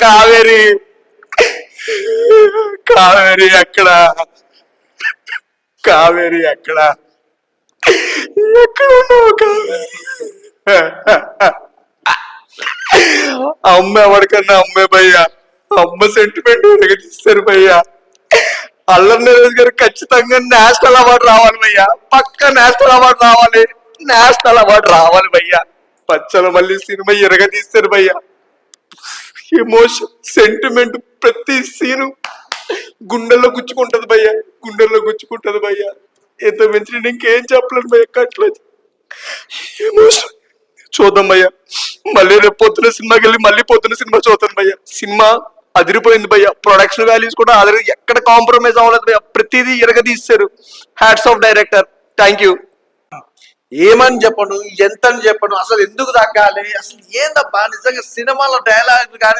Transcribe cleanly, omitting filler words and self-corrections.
కావేరి కావేరి ఎక్కడ కావేరి ఎక్కడ ఎక్కడ ఉన్నావు కావేరి? అమ్మ ఎవరికన్నా అమ్మే భయ్యా, అమ్మ సెంటిమెంట్ తీస్తారు భయ్యా. అల్లరి నరేష్ గారు ఖచ్చితంగా నేషనల్ అవార్డు రావాలి భయ్యా, పక్క నేషనల్ అవార్డు రావాలి, నేషనల్ అవార్డు రావాలి భయ్యా. పచ్చల మళ్ళీ సినిమా తీస్తారు భయ్యా. ఎమోషన్ సెంటిమెంట్ ప్రతి సీను గుండెల్లో గుచ్చుకుంటది భయ్యా, గుండెల్లో గుచ్చుకుంటది భయ్యా. ఎంత మంచి నేను ఇంకేం చెప్పలేను భయ్యా. కట్ల ఎమోషన్ చూద్దాం భయ్యా. మళ్ళీ రేపు పొద్దున సినిమాకి వెళ్ళి మళ్ళీ పొద్దున సినిమా చూద్దాం భయ్యా. సినిమా అదిరిపోయింది భయ్యా. ప్రొడక్షన్ వాల్యూస్ కూడా ఎక్కడ కాంప్రమైజ్ అవ్వలేదు భయ్యా. ప్రతిదీ తీస్తారు. Hats off director, thank you. ఏమని చెప్పను, ఎంత అని చెప్పను, అసలు ఎందుకు తగ్గాలి, అసలు ఏందబ్బా నిజంగా సినిమాలో డైలాగ్ కానీ